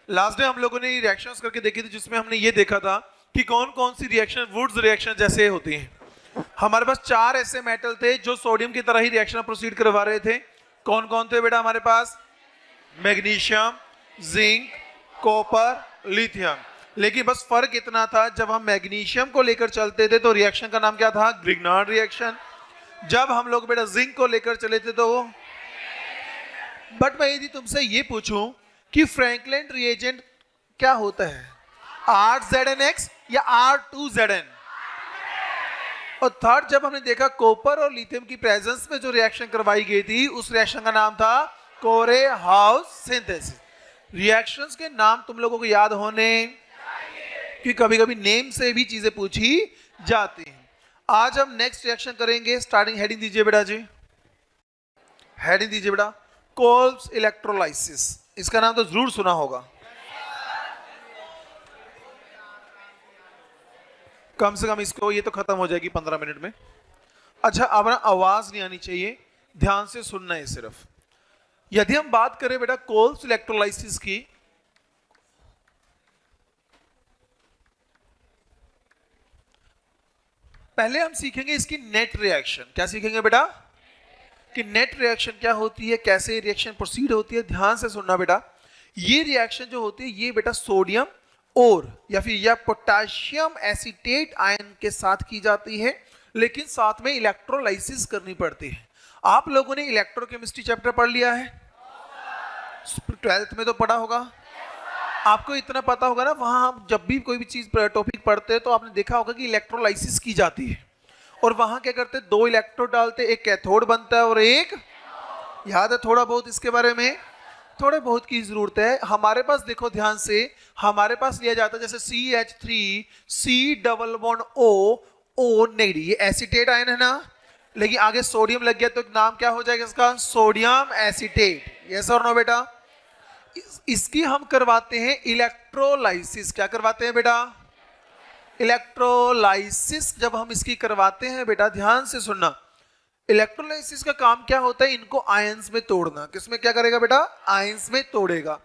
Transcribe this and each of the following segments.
Last day हम लोगों ने रिएक्शंस करके देखी थी, जिसमें हमने ये देखा था कि कौन कौन सी रिएक्शन वुड्स रिएक्शन जैसे होती हैं। हमारे पास 4 ऐसे मेटल थे जो सोडियम की तरह ही रिएक्शन प्रोसीड करवा रहे थे। कौन कौन थे बेटा हमारे पास? Magnesium, zinc, copper, lithium. लेकिन बस फर्क इतना था, जब हम मैग्नीशियम को लेकर चलते थे तो रिएक्शन का नाम क्या था? Grignard reaction. जब हम लोग बेटा जिंक को लेकर चले थे तो बट मैं यदि तुमसे ये पूछूं कि फ्रैंकलिन रिएजेंट क्या होता है, R(ZnX या R2Zn? और थर्ड, जब हमने देखा कॉपर और लिथियम की प्रेजेंस में जो रिएक्शन करवाई गई थी, उस रिएक्शन का नाम था कोरे-हाउस सिंथेसिस। रिएक्शंस के नाम तुम लोगों को याद होने, कि कभी कभी नेम से भी चीजें पूछी जाती हैं। आज हम नेक्स्ट रिएक्शन करेंगे। स्टार्टिंग हेडिंग दीजिए बेटा जी, हेडिंग दीजिए बेटा, कोल्ब्स इलेक्ट्रोलाइसिस। इसका नाम तो जरूर सुना होगा, कम से कम इसको, ये तो खत्म हो जाएगी 15 मिनट में। अच्छा, अब ना आवाज नहीं आनी चाहिए, ध्यान से सुनना है सिर्फ। यदि हम बात करें बेटा कोल्ब्स इलेक्ट्रोलाइसिस की, पहले हम सीखेंगे इसकी नेट रिएक्शन। क्या सीखेंगे बेटा? कि नेट रिएक्शन क्या होती है, कैसे रिएक्शन प्रोसीड होती है। ध्यान से सुनना बेटा, ये रिएक्शन जो होती है ये बेटा सोडियम और या फिर या पोटेशियम एसीटेट आयन के साथ की जाती है, लेकिन साथ में इलेक्ट्रोलाइसिस करनी पड़ती है। आप लोगों ने इलेक्ट्रोकेमिस्ट्री चैप्टर पढ़ लिया है, 12th में तो पढ़ा होगा। आपको इतना पता होगा ना, वहां हम जब भी कोई भी चीज टॉपिक पढ़ते हैं तो आपने देखा होगा कि इलेक्ट्रोलाइसिस की जाती है, और वहां क्या करते हैं, 2 इलेक्ट्रोड डालते, एक कैथोड बनता है और एक, याद है थोड़ा बहुत इसके बारे में? थोड़े बहुत की जरूरत है। हमारे पास देखो ध्यान से, हमारे पास लिया जाता है जैसे CH3 C(O) नेगेटिव, ये एसीटेट आयन है ना, लेकिन आगे सोडियम लग गया तो नाम क्या हो जाएगा इसका? Sodium acetate. यस और नो बेटा? इसकी हम करवाते हैं इलेक्ट्रोलाइसिस। क्या करवाते हैं बेटा? इलेक्ट्रोलाइसिस। जब हम इसकी करवाते हैं बेटा, ध्यान से सुनना, इलेक्ट्रोलाइसिस का काम क्या होता है? इनको आयंस में तोड़ना। किसमें क्या करेगा बेटा? आयंस में तोड़ेगा।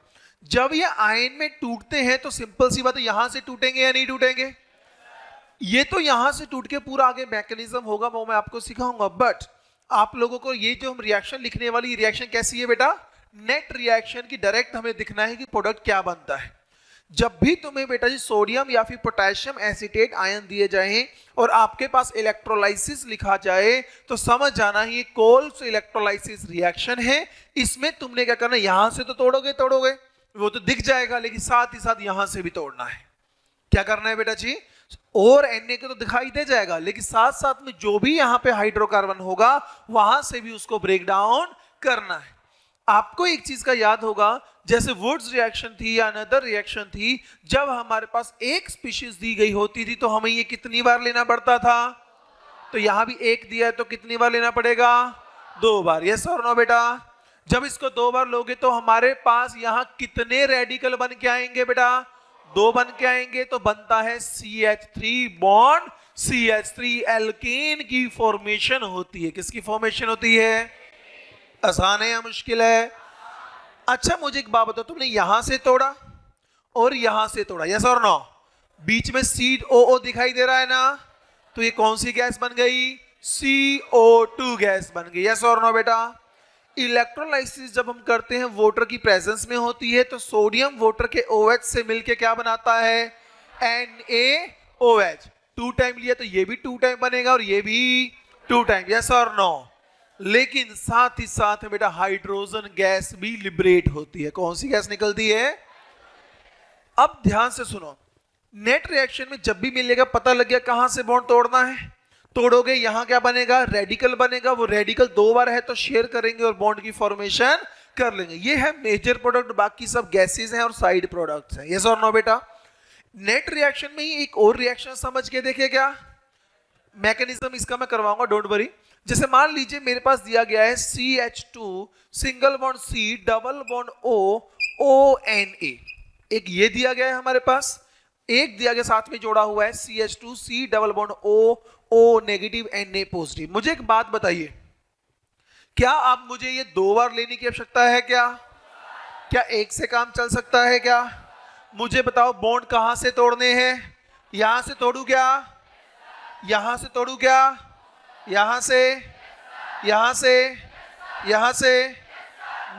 जब ये आयन में टूटते हैं तो सिंपल सी बात है, यहां से टूटेंगे या नहीं टूटेंगे? ये तो यहां से टूट के पूरा आगे मैकेनिज्म होगा, वो मैं आपको सिखाऊंगा। बट आप लोगों को ये जो हम रिएक्शन लिखने वाली रिएक्शन कैसी है बेटा? नेट रिएक्शन की डायरेक्ट हमें दिखना है कि प्रोडक्ट क्या बनता है। जब भी तुम्हें बेटा जी सोडियम या फिर पोटेशियम एसीटेट आयन दिए जाएं और आपके पास इलेक्ट्रोलाइसिस लिखा जाए, तो समझ जाना ये कोल्ब्स इलेक्ट्रोलाइसिस रिएक्शन है। इसमें तुमने क्या करना है, यहां से तो तोड़ोगे वो तो दिख जाएगा, लेकिन साथ ही साथ यहां से भी तोड़ना है। क्या करना है बेटा जी? और Na को तो दिखाई दे जाएगा, लेकिन साथ साथ में जो भी यहां पे हाइड्रोकार्बन होगा वहां से भी उसको ब्रेक डाउन करना है। आपको एक चीज का याद होगा, जैसे वुड्स रिएक्शन थी या अनदर रिएक्शन थी, जब हमारे पास एक स्पीशीज दी गई होती थी तो हमें ये कितनी बार लेना पड़ता था? तो यहां भी एक दिया है तो कितनी बार लेना पड़ेगा? 2 बार। यस और नो बेटा? जब इसको 2 बार लोगे तो हमारे पास यहां कितने रेडिकल बन के आएंगे बेटा? 2 बन के आएंगे, तो बनता है CH3 बॉन्ड CH3। एल्केन की फॉर्मेशन होती है। किसकी फॉर्मेशन होती है? आसान है या मुश्किल है? अच्छा मुझे एक बात बताओ, तुमने यहां से तोड़ा और यहां से तोड़ा, यस और नो? बीच में COO दिखाई दे रहा है ना, तो ये कौन सी गैस बन गई? CO2 गैस बन गई। यस और नो बेटा? इलेक्ट्रोलाइसिस जब हम करते हैं वाटर की प्रेजेंस में होती है, तो सोडियम वाटर के OH से मिलके क्या बनाता है? NaOH। 2 टाइम लिया तो ये भी 2 टाइम बनेगा और ये भी 2 टाइम। यस और नो? लेकिन साथ ही साथ बेटा हाइड्रोजन गैस भी लिबरेट होती है। कौन सी गैस निकलती है? अब ध्यान से सुनो, नेट रिएक्शन में जब भी मिलेगा, पता लग गया कहां से बॉन्ड तोड़ना है, तोड़ोगे यहां क्या बनेगा? रेडिकल बनेगा। वो रेडिकल 2 बार है तो शेयर करेंगे और बॉन्ड की फॉर्मेशन कर लेंगे। ये है मेजर प्रोडक्ट, बाकी सब गैसेस हैं और साइड प्रोडक्ट्स हैं। यस और नो बेटा? नेट रिएक्शन में ही एक और रिएक्शन समझ के देखिए, क्या मैकेनिज्म इसका मैं करवाऊंगा, डोंट वरी। जैसे मान लीजिए मेरे पास दिया गया है CH2 single bond C double bond O ONA, एक ये दिया गया है हमारे पास, एक दिया गया साथ में जोड़ा हुआ है CH2 C double bond O negative Na positive. मुझे एक बात बताइए, क्या आप मुझे ये 2 बार लेने की आवश्यकता है? क्या एक से काम चल सकता है? क्या मुझे बताओ बॉन्ड कहां से तोड़ने हैं? यहां से तोड़ू क्या? यहां से तोड़ू क्या? यहां से, यहां से, यहां से?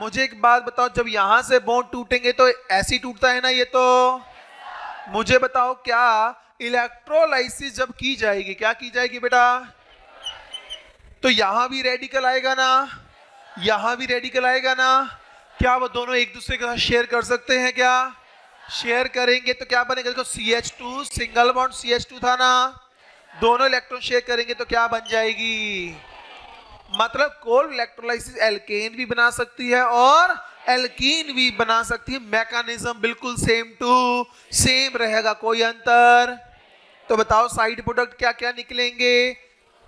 मुझे एक बात बताओ, जब यहां से बॉन्ड टूटेंगे तो ऐसी टूटता है ना ये तो। मुझे बताओ क्या इलेक्ट्रोलाइसिस जब की जाएगी, क्या की जाएगी बेटा? तो यहां भी रेडिकल आएगा ना, यहां भी रेडिकल आएगा ना। क्या वो दोनों एक दूसरे के साथ शेयर कर सकते हैं? क्या शेयर करेंगे तो क्या बनेगा? देखो CH2 सिंगल बॉन्ड CH2 था ना, दोनों इलेक्ट्रॉन शेयर करेंगे तो क्या बन जाएगी? मतलब कोल्ड इलेक्ट्रोलाइसिस एल्केन भी बना सकती है और एल्कीन भी बना सकती है। मैकेनिज्म बिल्कुल सेम टू सेम रहेगा, कोई अंतर। तो बताओ साइड प्रोडक्ट क्या क्या निकलेंगे?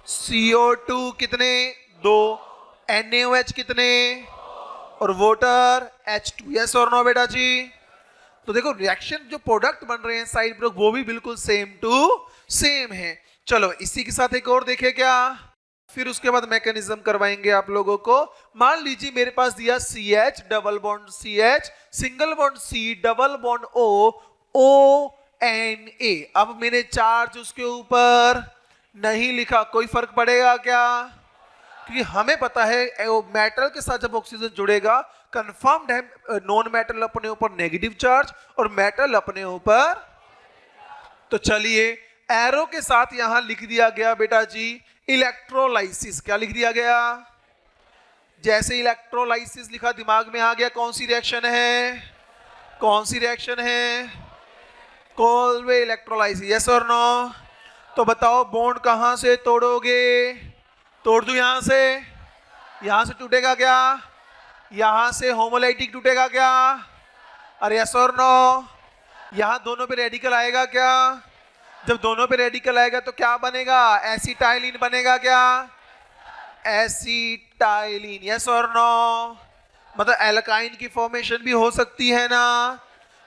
CO2 कितने? 2, NaOH कितने? और वाटर H2। यस और नो बेटा जी? तो देखो रिएक्शन जो प्रोडक्ट बन रहे हैं साइड प्रोडक्ट वो भी बिल्कुल सेम टू सेम है। चलो इसी के साथ एक और देखे क्या, फिर उसके बाद मैकेनिज्म करवाएंगे आप लोगों को। मान लीजिए मेरे पास दिया CH double bond CH single bond C double bond O ONA। अब मैंने चार्ज उसके ऊपर नहीं लिखा, कोई फर्क पड़ेगा क्या? क्योंकि हमें पता है मेटल के साथ जब ऑक्सीजन जुड़ेगा कंफर्म्ड है नॉन मेटल अपने ऊपर नेगेटिव चार्ज और मेटल अपने ऊपर। तो चलिए एरो के साथ यहां लिख दिया गया बेटा जी इलेक्ट्रोलाइसिस। क्या लिख दिया गया? जैसे इलेक्ट्रोलाइसिस लिखा दिमाग में आ गया कौन सी रिएक्शन है? कौन सी रिएक्शन है? कोल्वे इलेक्ट्रोलाइसिस। यस और नो? तो बताओ बॉन्ड कहां से तोड़ोगे? तोड़ दू यहां से, यहां से टूटेगा क्या? यहां से होमोलाइटिक टूटेगा क्या? अरे यस और नो? यहां दोनों पे रेडिकल आएगा क्या? जब दोनों पे रेडिकल आएगा तो क्या बनेगा? एसिटाइलिन बनेगा क्या? एसिटाइलिन। यस और नो? मतलब एल्काइन की फॉर्मेशन भी हो सकती है ना।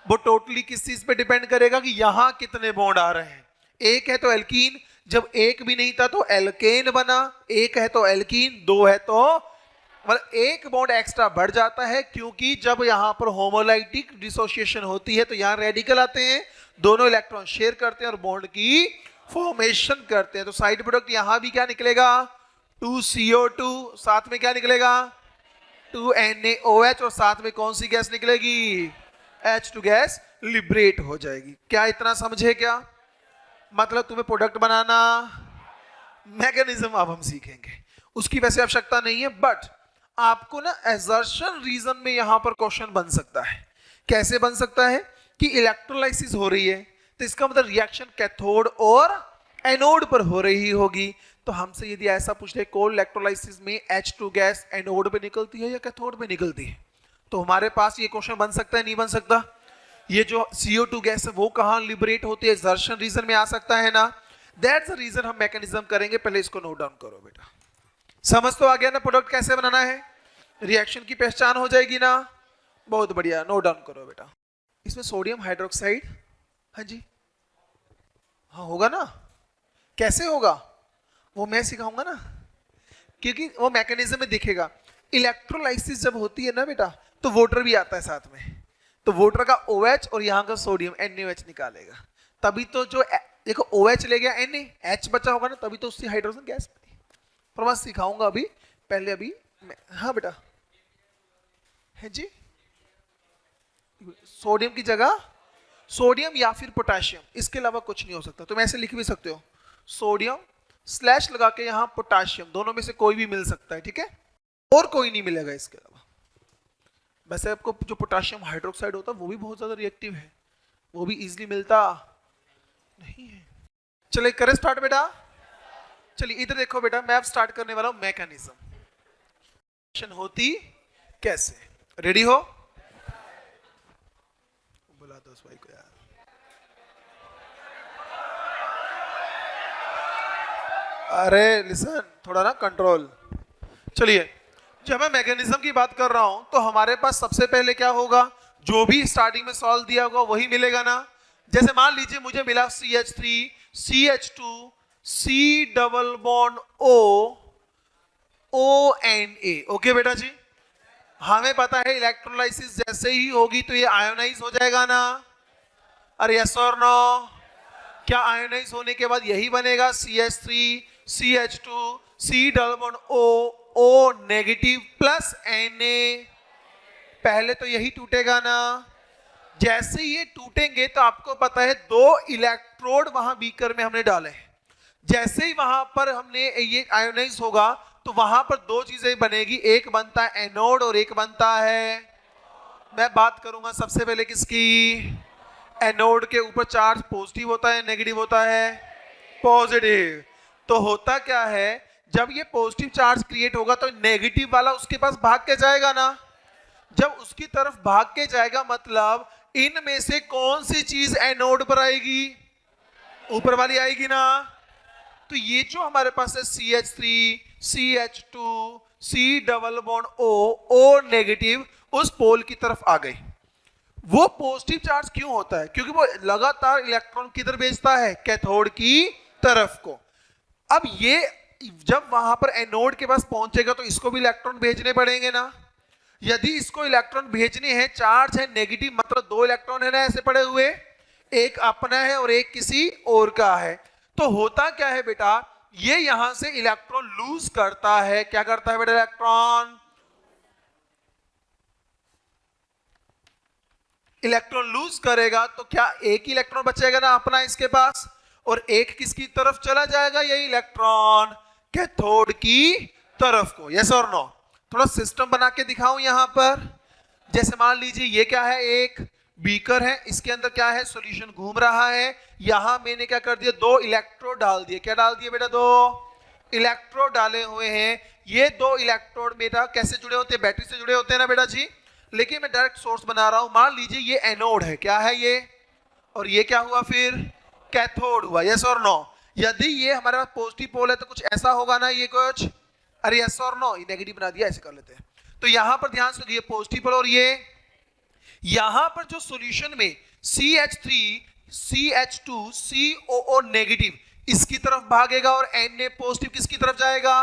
वो टोटली किस चीज पे डिपेंड करेगा कि यहां कितने बॉन्ड आ रहे हैं। एक है तो एल्कीन, जब एक भी नहीं था तो एल्केन बना, एक है तो एल्कीन, दो है तो मतलब एक बॉन्ड एक्स्ट्रा बढ़ जाता है क्योंकि जब यहां पर होमोलाइटिक डिसोसिएशन होती है तो यहां रेडिकल आते हैं, दोनों इलेक्ट्रॉन शेयर करते हैं और बॉन्ड की फॉर्मेशन करते हैं। तो साइड प्रोडक्ट यहां भी क्या निकलेगा? 2CO2, साथ में क्या निकलेगा? 2NaOH और साथ में कौन सी गैस निकलेगी? H2 गैस लिबरेट हो जाएगी। क्या इतना समझे क्या? मतलब तुम्हें प्रोडक्ट बनाना, मैकेनिज्म अब हम सीखेंगे, उसकी वैसे आवश्यकता नहीं है, बट आपको ना असर्शन रीजन में यहां पर क्वेश्चन बन सकता है। कैसे बन सकता है? कि इलेक्ट्रोलाइसिस हो रही है तो इसका मतलब रिएक्शन कैथोड और एनोड पर हो रही होगी। तो हमसे यदि ऐसा पूछे कोल्ड इलेक्ट्रोलाइसिस में H2 गैस एनोड पे निकलती है या कैथोड पे निकलती है, तो हमारे पास ये क्वेश्चन बन सकता है नहीं बन सकता? ये जो CO2 गैस है वो कहां लिबरेट होती है? एक्सर्शन रीजन में आ सकता है ना। दैट्स द रीजन हम मैकेनिज्म करेंगे। पहले इसको नोट डाउन करो बेटा। समझ तो आ गया ना प्रोडक्ट कैसे बनाना है? रिएक्शन की पहचान हो जाएगी ना। बहुत बढ़िया, नोट डाउन करो बेटा। इसमें सोडियम हाइड्रोक्साइड, हाँ जी, हाँ होगा ना। कैसे होगा वो मैं सिखाऊंगा ना, क्योंकि वो मैकेनिज्म में दिखेगा। इलेक्ट्रोलाइसिस जब होती है ना बेटा तो वाटर भी आता है साथ में, तो वाटर का OH और यहाँ का सोडियम NaOH निकालेगा, तभी तो जो देखो OH ले गया NaH बचा होगा ना, तभी तो उससे हाइड्रोजन गैस बनी। पर मैं सिखाऊंगा अभी, पहले अभी हाँ बेटा है जी। सोडियम की जगह सोडियम या फिर पोटेशियम, इसके अलावा कुछ नहीं हो सकता। तुम ऐसे लिख भी सकते हो सोडियम स्लैश लगा के यहाँ पोटेशियम, दोनों में से कोई भी मिल सकता है, ठीक है, और कोई नहीं मिलेगा इसके अलावा। वैसे आपको जो पोटेशियम हाइड्रोक्साइड होता है वो भी बहुत ज्यादा रिएक्टिव है, वो भी इजीली मिलता नहीं है। चलिए करें स्टार्ट बेटा। चलिए इधर देखो बेटा, मैं अब स्टार्ट करने वाला हूं मैकेनिज्म होती कैसे। रेडी हो? बुला दो उस भाई को यार। अरे लिसन, थोड़ा ना कंट्रोल। चलिए जब मैं मैकेनिज्म की बात कर रहा हूं तो हमारे पास सबसे पहले क्या होगा? जो भी स्टार्टिंग में सॉल्व दिया होगा वही मिलेगा ना। जैसे मान लीजिए मुझे मिला CH3 CH2 C double bond O ONA। Okay बेटा जी, हमें पता है इलेक्ट्रोलाइसिस जैसे ही होगी तो ये आयोनाइज हो जाएगा ना। अरे यस और नो? क्या आयोनाइज होने के बाद यही बनेगा CH3 CH2 C double bond O negative plus Na। पहले तो यही टूटेगा ना। जैसे ये टूटेंगे तो आपको पता है 2 इलेक्ट्रोड वहां बीकर में हमने डाले हैं। जैसे ही वहां पर हमने ये आयोनाइज होगा तो वहां पर 2 चीजें बनेगी, एक बनता है एनोड और एक बनता है, मैं बात करूंगा सबसे पहले किसकी, एनोड के ऊपर चार्ज पॉजिटिव होता है नेगेटिव होता है पॉजिटिव। तो होता क्या है, जब ये पॉजिटिव चार्ज क्रिएट होगा तो नेगेटिव वाला उसके पास भाग के जाएगा ना। जब उसकी तरफ भाग के जाएगा मतलब इनमें से कौन सी चीज एनोड पर आएगी, ऊपर वाली आएगी ना। तो ये जो हमारे पास है CH3 CH2 C double bond O negative उस पोल की तरफ आ गई। वो पॉजिटिव चार्ज क्यों होता है, क्योंकि वो लगातार इलेक्ट्रॉन किधर भेजता है, कैथोड की तरफ को। अब ये जब वहां पर एनोड के पास पहुंचेगा तो इसको भी इलेक्ट्रॉन भेजने पड़ेंगे ना। यदि इसको इलेक्ट्रॉन भेजने हैं, चार्ज है नेगेटिव मतलब 2 इलेक्ट्रॉन है ना ऐसे पड़े हुए, एक अपना है और एक किसी और का है। तो होता क्या है बेटा, ये यहां से इलेक्ट्रॉन लूज करता है। क्या करता है बेटा, इलेक्ट्रॉन लूज करेगा तो क्या एक ही इलेक्ट्रॉन बचेगा ना अपना इसके पास, और एक किसकी तरफ चला जाएगा, यही इलेक्ट्रॉन कैथोड की तरफ को। यस और नो? थोड़ा सिस्टम बना के दिखाऊं यहां पर। जैसे मान लीजिए ये क्या है, एक बीकर है, इसके अंदर क्या है, सॉल्यूशन घूम रहा है। यहां मैंने क्या कर दिया, 2 इलेक्ट्रोड डाल दिए। क्या डाल दिए बेटा, 2 इलेक्ट्रोड डाले हुए हैं। ये 2 इलेक्ट्रोड बेटा कैसे जुड़े होते हैं, बैटरी से जुड़े होते हैं ना बेटा जी। लेकिन मैं डायरेक्ट सोर्स बना रहा हूं। मान लीजिए ये एनोड है, क्या है ये, और ये क्या हुआ फिर, कैथोड हुआ। यस और नो? यदि ये हमारे पास पॉजिटिव पोल है तो कुछ ऐसा होगा ना, ये कुछ, अरे यस और नो? ये नेगेटिव बना दिया, ऐसे कर लेते हैं। तो यहां पर ध्यान से, ये पॉजिटिव पोल और ये यहां पर जो सॉल्यूशन में CH3 CH2 COO नेगेटिव इसकी तरफ भागेगा और Na पॉजिटिव किसकी तरफ जाएगा,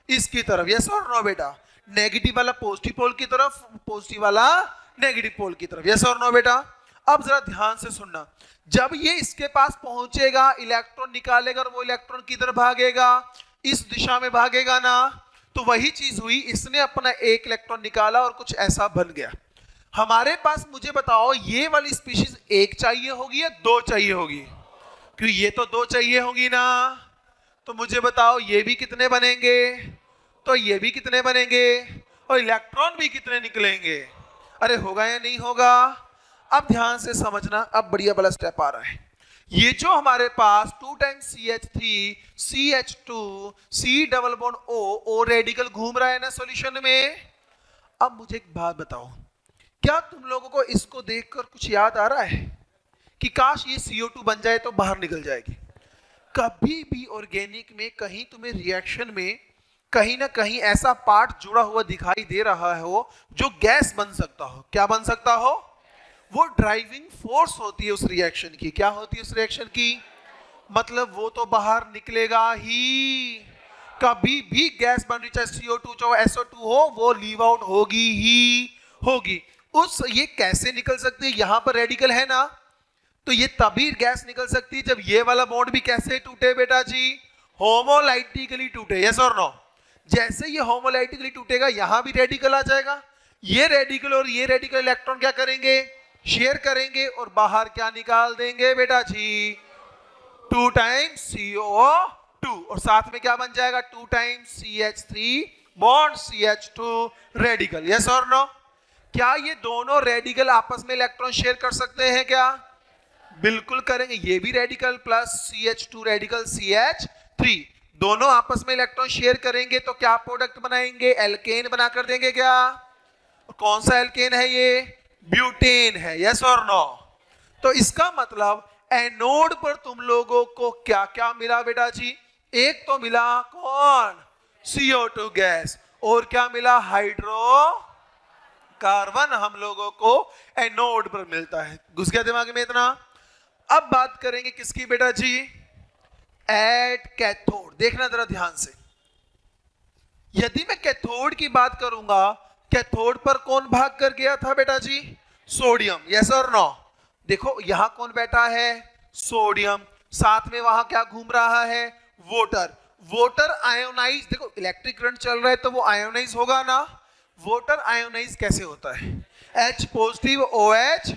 इसकी तरफ। यस और नो बेटा? नेगेटिव वाला पॉजिटिव पोल की तरफ, पॉजिटिव वाला नेगेटिव पोल की तरफ। यस और नो बेटा? अब जरा ध्यान से सुनना, जब ये इसके पास पहुंचेगा इलेक्ट्रॉन निकालेगा और वो इलेक्ट्रॉन किधर भागेगा, इस दिशा में भागेगा ना। तो वही चीज हुई, इसने अपना एक इलेक्ट्रॉन निकाला और कुछ ऐसा बन गया। हमारे पास मुझे बताओ ये वाली स्पीशीज एक चाहिए होगी या 2 चाहिए होगी, क्योंकि ये तो 2 चाहिए होगी ना। तो मुझे बताओ ये भी कितने बनेंगे, तो ये भी कितने बनेंगे, और इलेक्ट्रॉन भी कितने निकलेंगे। अरे होगा या नहीं होगा? अब ध्यान से समझना, अब बढ़िया वाला स्टेप आ रहा है। ये जो हमारे पास 2 times CH3 CH2 C double bond O radical घूम रहा है ना सॉल्यूशन में। अब मुझे एक बात बताओ, क्या तुम लोगों को इसको देखकर कुछ याद आ रहा है कि काश ये CO2 बन जाए तो बाहर निकल जाएगी। कभी भी ऑर्गेनिक में कहीं तुम्हें रिएक्शन में कहीं ना कहीं ऐसा पार्ट जुड़ा हुआ दिखाई दे रहा हो जो गैस बन सकता हो। क्या बन सकता हो, वो ड्राइविंग फोर्स होती है उस रिएक्शन की। क्या होती है उस रिएक्शन की, मतलब वो तो बाहर निकलेगा ही। कभी भी गैस बन रही, चाहे CO2 चाहे SO2 हो, वो लीव आउट होगी ही होगी। उस ये कैसे निकल सकती है, यहां पर रेडिकल है ना, तो ये तभी गैस निकल सकती है जब ये वाला बॉन्ड भी कैसे टूटे बेटा जी, होमोलाइटिकली टूटे। यस और नो? जैसे ये होमोलाइटिकली टूटेगा यहां भी रेडिकल आ जाएगा। ये रेडिकल और ये रेडिकल इलेक्ट्रॉन क्या करेंगे, शेयर करेंगे और बाहर क्या निकाल देंगे बेटा जी, 2 टाइम्स CO2, और साथ में क्या बन जाएगा, 2 times CH3 bond CH2 radical. Yes और नो? क्या ये दोनों रेडिकल आपस में इलेक्ट्रॉन शेयर कर सकते हैं क्या, बिल्कुल करेंगे। ये भी radical plus CH2 radical CH3 दोनों आपस में इलेक्ट्रॉन शेयर करेंगे तो क्या प्रोडक्ट बनाएंगे, एल्केन बनाकर देंगे। क्या, कौन सा एल्केन है ये, ब्यूटेन है। यस और नो? तो इसका मतलब एनोड पर तुम लोगों को क्या क्या मिला बेटा जी, एक तो मिला कौन, CO2 गैस, और क्या मिला, हाइड्रोकार्बन हम लोगों को एनोड पर मिलता है। घुस गया दिमाग में इतना? अब बात करेंगे किसकी बेटा जी, एट कैथोड। देखना जरा ध्यान से, यदि मैं कैथोड की बात करूंगा, कैथोड पर कौन भाग कर गया था बेटा जी, सोडियम। यस और नो? देखो यहां कौन बैठा है, सोडियम, साथ में वहां क्या घूम रहा है, वाटर। वाटर आयोनाइज, देखो इलेक्ट्रिक करंट चल रहा है तो वो आयोनाइज होगा ना। वाटर आयोनाइज कैसे होता है, H पॉजिटिव OH,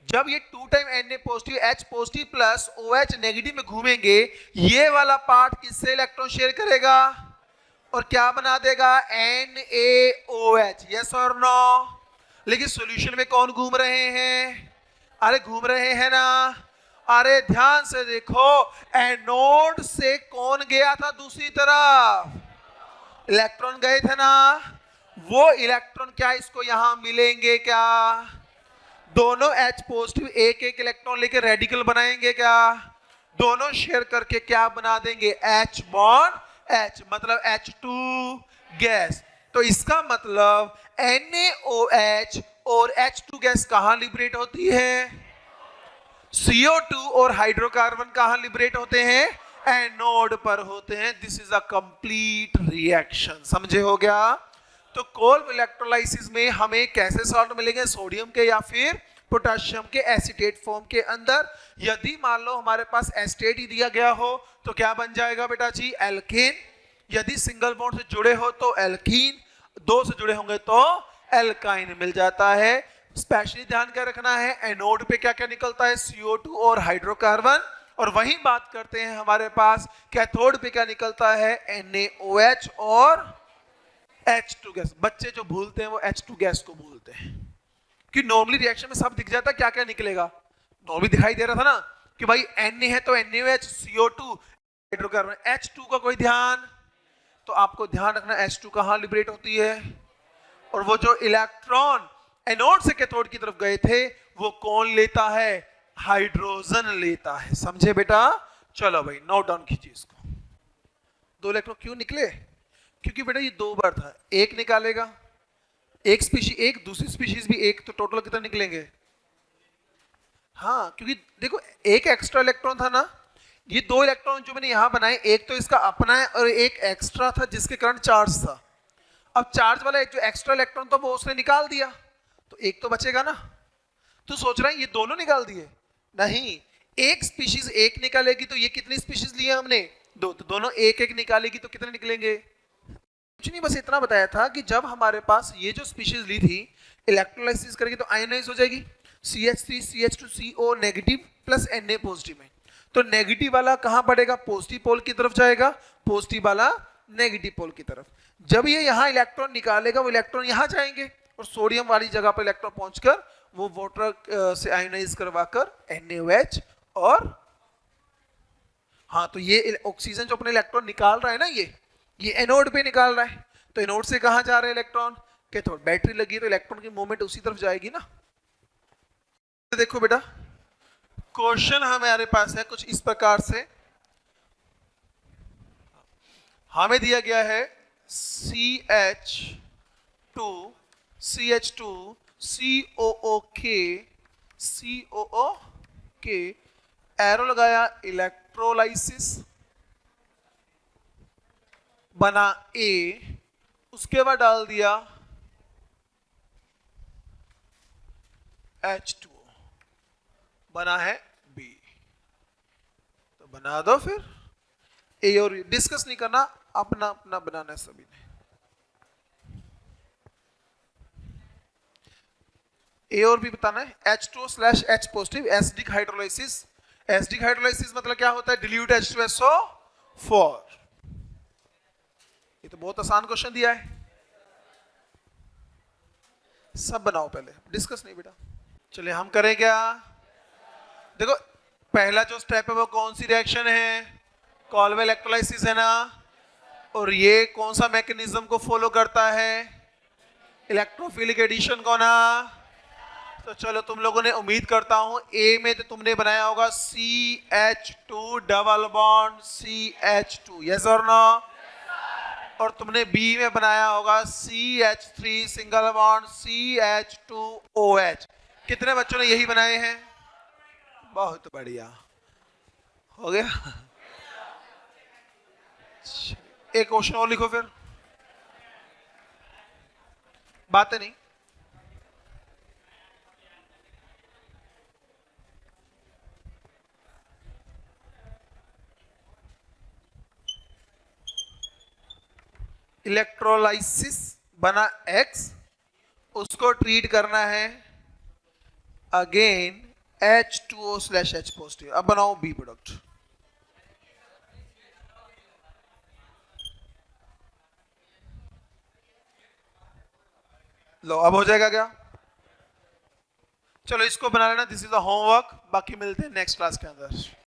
जब ये 2 time Na positive H positive plus OH negative में घूमेंगे, ये वाला पार्ट किससे इलेक्ट्रॉन शेयर करेगा और क्या बना देगा, NaOH, यस और नो। लेकिन सॉल्यूशन में कौन घूम रहे हैं, अरे घूम रहे हैं ना। अरे ध्यान से देखो, एनोड से कौन गया था दूसरी तरफ, इलेक्ट्रॉन गए थे ना। वो इलेक्ट्रॉन क्या इसको यहां मिलेंगे क्या, दोनों H पॉजिटिव एक एक इलेक्ट्रॉन लेके रेडिकल बनाएंगे क्या, दोनों शेयर करके क्या बना देंगे, H बॉन्ड H, मतलब H2 गैस। तो इसका मतलब NaOH और H2 गैस कहां लिबरेट होती है, CO2 और हाइड्रोकार्बन कहां लिबरेट होते हैं, एनोड पर होते हैं। This is a complete reaction, समझे हो गया। तो कोल्ब इलेक्ट्रोलाइसिस में हमें कैसे सॉल्ट मिलेंगे, सोडियम के या फिर पोटेशियम के एसीटेट फॉर्म के अंदर। यदि मान लो हमारे पास एस्टेट ही दिया गया हो तो क्या बन जाएगा बेटा जी, एल्केन। यदि सिंगल बॉन्ड से जुड़े हो तो एल्कीन, दो से जुड़े होंगे तो एल्काइन मिल जाता है। स्पेशली ध्यान क्या रखना है, एनोड पे क्या क्या निकलता है, CO2 और हाइड्रोकार्बन। और वही बात करते हैं हमारे पास कैथोड पे क्या निकलता है, NaOH और H2 गैस। बच्चे जो भूलते हैं वो H2 गैस को भूलते हैं, कि नॉर्मली रिएक्शन में सब दिख जाता है क्या क्या निकलेगा। नॉर्मली दिखाई दे रहा था ना कि भाई Na है तो NaOH, CO2 हाइड्रोकार्बन, H2 का कोई ध्यान। तो आपको ध्यान रखना H2 कहां लिबरेट होती है, और वो जो इलेक्ट्रॉन एनोड से कैथोड की तरफ गए थे वो कौन लेता है, हाइड्रोजन लेता है, समझे बेटा। चलो भाई नोट डाउन कीजिए इसको। 2 इलेक्ट्रॉन क्यों निकले, क्योंकि बेटा ये 2 बार था, एक निकालेगा एक स्पीशीज एक, दूसरी स्पीशीज भी एक, तो टोटल कितना निकलेंगे। हाँ क्योंकि देखो एक एक्स्ट्रा इलेक्ट्रॉन था ना, ये 2 इलेक्ट्रॉन जो मैंने यहां बनाए, एक तो इसका अपना है और एक एक्स्ट्रा था जिसके कारण चार्ज था। अब चार्ज वाला एक जो एक्स्ट्रा इलेक्ट्रॉन था वो उसने निकाल दिया, तो एक तो बचेगा ना। तो सोच रहा है ये दोनों निकाल दिए, नहीं, एक स्पीशीज एक निकालेगी तो ये कितनी स्पीशीज लिए हमने, 2, तो दोनों एक एक निकालेगी तो कितने निकलेंगे। कुछ नहीं, बस इतना बताया था कि जब हमारे पास ये जो स्पीशीज ली थी इलेक्ट्रोलाइसिस करके तो आयनाइज हो जाएगी, CH3 CH2 CO negative plus Na positive में। तो नेगेटिव वाला कहां बढ़ेगा, पॉजिटिव पोल की तरफ जाएगा, पॉजिटिव वाला नेगेटिव पोल की तरफ। जब ये यहां इलेक्ट्रॉन निकालेगा वो इलेक्ट्रॉन यहां जाएंगे और सोडियम वाली जगह पर इलेक्ट्रॉन पहुंचकर वो वाटर से आयोनाइज करवाकर NaOH और, हाँ तो ये ऑक्सीजन जो अपने इलेक्ट्रॉन निकाल रहा है ना, ये एनोड पे निकाल रहा है, तो एनोड से कहां जा रहे हैं इलेक्ट्रॉन, कैथोड। बैटरी लगी है तो इलेक्ट्रॉन की मूवमेंट उसी तरफ जाएगी ना। देखो बेटा क्वेश्चन हमारे पास है कुछ इस प्रकार से, हमें दिया गया है CH2 COOK एरो लगाया, इलेक्ट्रोलाइसिस बना A, उसके बाद डाल दिया H2 बना है B। तो बना दो फिर, A और डिस्कस नहीं करना, अपना अपना बनाना है सभी ने। A और B बताना है, H2O/H positive acidic hydrolysis. Acidic hydrolysis मतलब क्या होता है, डिल्यूट H2SO4। ये तो बहुत आसान क्वेश्चन दिया है, सब बनाओ पहले, डिस्कस नहीं बेटा। चलिए हम करें क्या, देखो पहला जो स्टेप है वो कौन सी रिएक्शन है, कोल्ब इलेक्ट्रोलाइसिस है ना। और ये कौन सा मैकेनिज्म को फॉलो करता है, इलेक्ट्रोफिलिक एडिशन को ना। तो चलो तुम लोगों ने, उम्मीद करता हूं ए में तो तुमने बनाया होगा CH2 double bond CH2, yes और नो। और तुमने बी में बनाया होगा CH3 सिंगल बॉन्ड CH2OH। कितने बच्चों ने यही बनाए हैं, बहुत बढ़िया, हो गया। एक क्वेश्चन और लिखो फिर, बातें नहीं। इलेक्ट्रोलाइसिस बना X, उसको ट्रीट करना है अगेन H2O/H पॉजिटिव। अब बनाओ B प्रोडक्ट। लो अब हो जाएगा क्या? चलो इसको बना लेना, दिस इज द होमवर्क, बाकी मिलते हैं नेक्स्ट क्लास के अंदर।